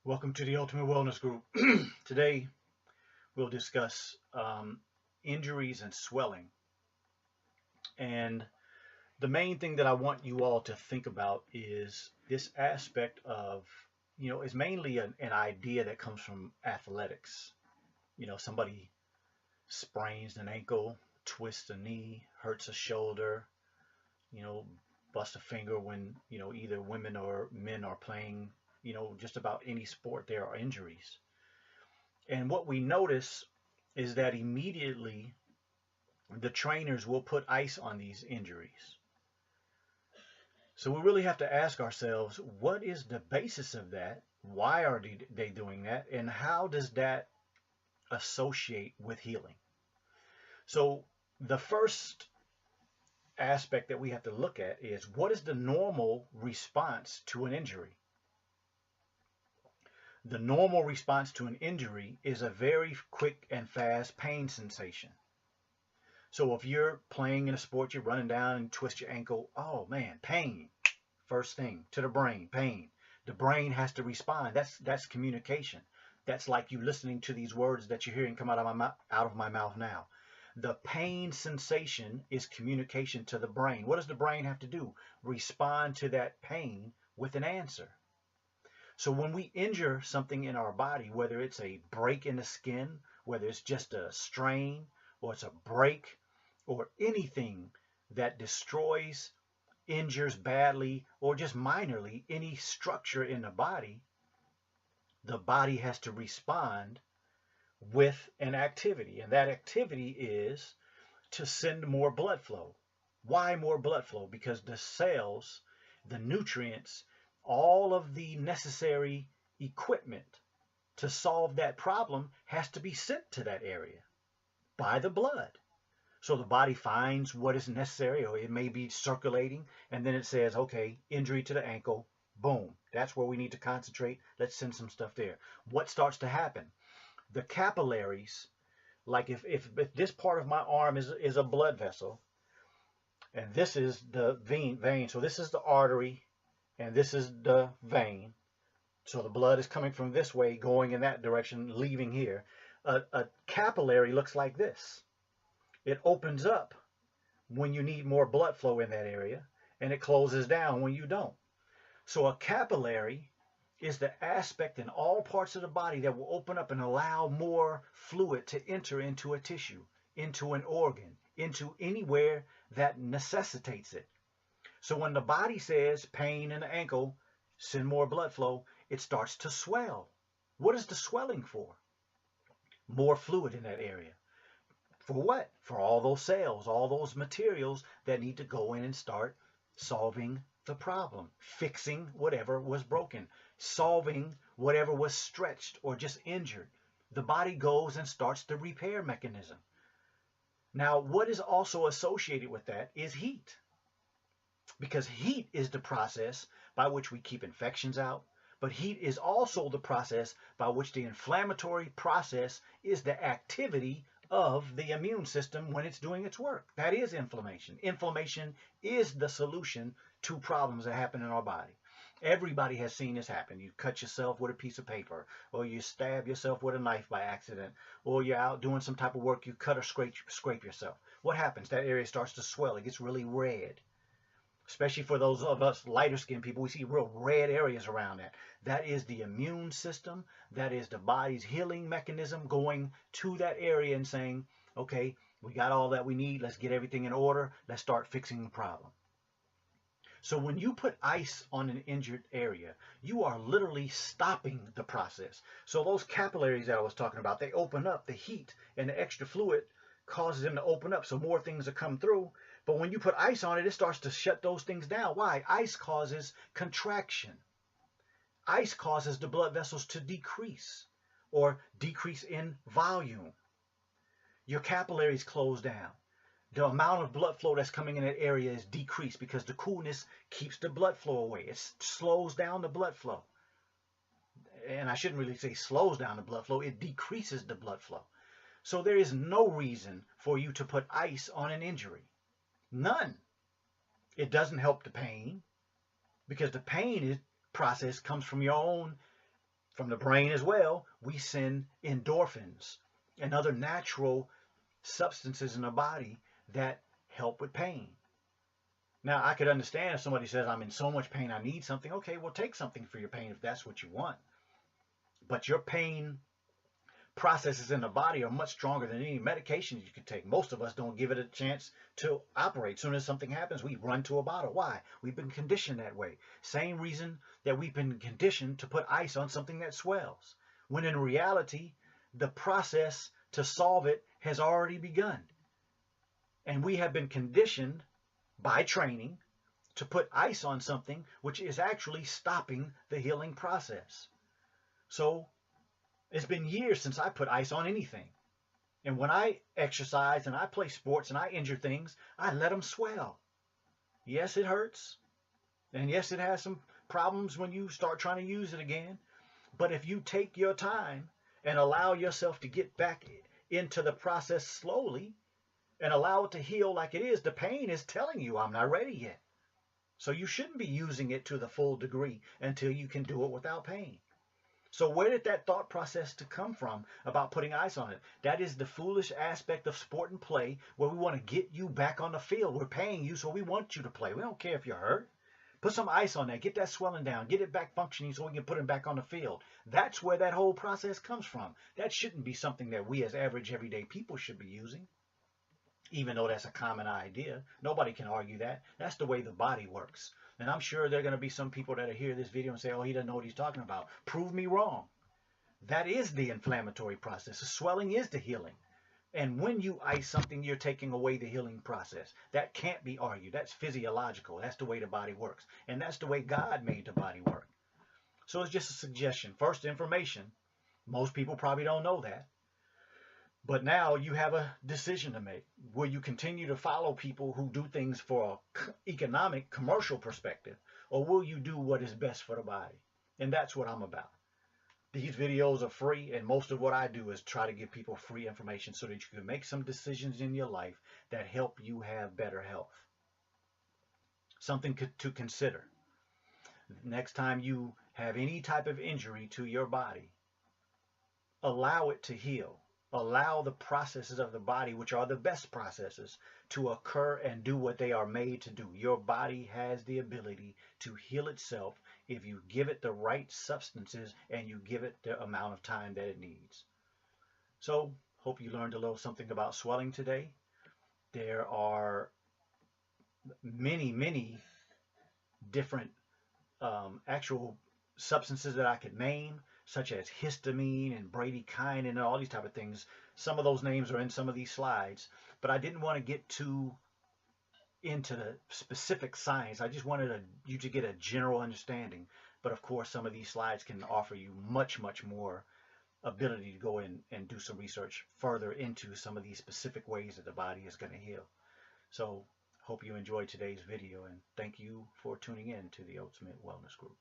Welcome to the Ultimate Wellness Group. Today we'll discuss injuries and swelling. And the main thing that I want you all to think about is this aspect of, is mainly an idea that comes from athletics. Somebody sprains an ankle, twists a knee, hurts a shoulder, you know, busts a finger when, either women or men are playing, just about any sport, there are injuries. And what we notice is that immediately the trainers will put ice on these injuries. So we really have to ask ourselves, what is the basis of that? Why are they doing that? And how does that associate with healing? So the first aspect that we have to look at is, what is the normal response to an injury? The normal response to an injury is a very quick and fast pain sensation. So if you're playing in a sport, you're running down and twist your ankle, oh man, pain. First thing to the brain, pain. The brain has to respond. That's communication. That's like you listening to these words that you're hearing come out of my mouth now. The pain sensation is communication to the brain. What does the brain have to do? Respond to that pain with an answer. So when we injure something in our body, whether it's a break in the skin, whether it's just a strain, or it's a break, or anything that destroys, injures badly, or just minorly any structure in the body has to respond with an activity. And that activity is to send more blood flow. Why more blood flow? Because the cells, the nutrients, all of the necessary equipment to solve that problem has to be sent to that area by the blood. So the body finds what is necessary, or it may be circulating, and then it says, okay, injury to the ankle, boom, that's where we need to concentrate. Let's send some stuff there. What starts to happen? The capillaries, like if this part of my arm is a blood vessel, and this is the vein, so this is the artery, and this is the vein. So the blood is coming from this way, going in that direction, leaving here. A capillary looks like this. It opens up when you need more blood flow in that area, and it closes down when you don't. So a capillary is the aspect in all parts of the body that will open up and allow more fluid to enter into a tissue, into an organ, into anywhere that necessitates it. So when the body says pain in the ankle, send more blood flow, it starts to swell. What is the swelling for? More fluid in that area. For what? For all those cells, all those materials that need to go in and start solving the problem, fixing whatever was broken, solving whatever was stretched or just injured. The body goes and starts the repair mechanism. Now, what is also associated with that is heat. Because heat is the process by which we keep infections out, but heat is also the process by which the inflammatory process is the activity of the immune system when it's doing its work. That is inflammation. Inflammation is the solution to problems that happen in our body. Everybody has seen this happen. You cut yourself with a piece of paper, or you stab yourself with a knife by accident, or you're out doing some type of work, you cut or scrape yourself. What happens? That area starts to swell. It gets really red. Especially for those of us lighter skinned people, we see real red areas around that. That is the immune system. That is the body's healing mechanism going to that area and saying, okay, we got all that we need. Let's get everything in order. Let's start fixing the problem. So when you put ice on an injured area, you are literally stopping the process. So those capillaries that I was talking about, they open up. The heat and the extra fluid causes them to open up so more things will come through. But when you put ice on it, it starts to shut those things down. Why? Ice causes contraction. Ice causes the blood vessels to decrease or decrease in volume. Your capillaries close down. The amount of blood flow that's coming in that area is decreased because the coolness keeps the blood flow away. It slows down the blood flow. And I shouldn't really say slows down the blood flow. It decreases the blood flow. So there is no reason for you to put ice on an injury. None. It doesn't help the pain because the pain process comes from your own From the brain as well, we send endorphins and other natural substances in the body that help with pain. Now, I could understand if somebody says, I'm in so much pain, I need something. Okay, well, take something for your pain if that's what you want. But your pain processes in the body are much stronger than any medication you could take. Most of us don't give it a chance to operate. As soon as something happens, we run to a bottle. Why? We've been conditioned that way. Same reason that we've been conditioned to put ice on something that swells, when in reality, the process to solve it has already begun. And we have been conditioned by training to put ice on something which is actually stopping the healing process. So it's been years since I put ice on anything. And when I exercise and I play sports and I injure things, I let them swell. Yes, it hurts. And yes, it has some problems when you start trying to use it again. But if you take your time and allow yourself to get back into the process slowly and allow it to heal like it is, the pain is telling you, I'm not ready yet. So you shouldn't be using it to the full degree until you can do it without pain. So where did that thought process to come from about putting ice on it? That is the foolish aspect of sport and play, where we want to get you back on the field. We're paying you, so we want you to play. We don't care if you're hurt. Put some ice on that. Get that swelling down. Get it back functioning so we can put it back on the field. That's where that whole process comes from. That shouldn't be something that we as average everyday people should be using, even though that's a common idea. Nobody can argue that. That's the way the body works. And I'm sure there are going to be some people that hear this video and say, oh, he doesn't know what he's talking about. Prove me wrong. That is the inflammatory process. The swelling is the healing. And when you ice something, you're taking away the healing process. That can't be argued. That's physiological. That's the way the body works. And that's the way God made the body work. So it's just a suggestion. First, information. Most people probably don't know that. But now you have a decision to make. Will you continue to follow people who do things for an economic, commercial perspective, or will you do what is best for the body? And that's what I'm about. These videos are free, and most of what I do is try to give people free information so that you can make some decisions in your life that help you have better health. Something to consider. Next time you have any type of injury to your body, allow it to heal. Allow the processes of the body, which are the best processes, to occur and do what they are made to do. Your body has the ability to heal itself if you give it the right substances and you give it the amount of time that it needs. So, hope you learned a little something about swelling today. There are many, many different actual substances that I could name, such as histamine and bradykinin and all these type of things. Some of those names are in some of these slides, but I didn't want to get too into the specific science. I just wanted you to get a general understanding. But of course, some of these slides can offer you much, much more ability to go in and do some research further into some of these specific ways that the body is going to heal. So, hope you enjoyed today's video, and thank you for tuning in to the Ultimate Wellness Group.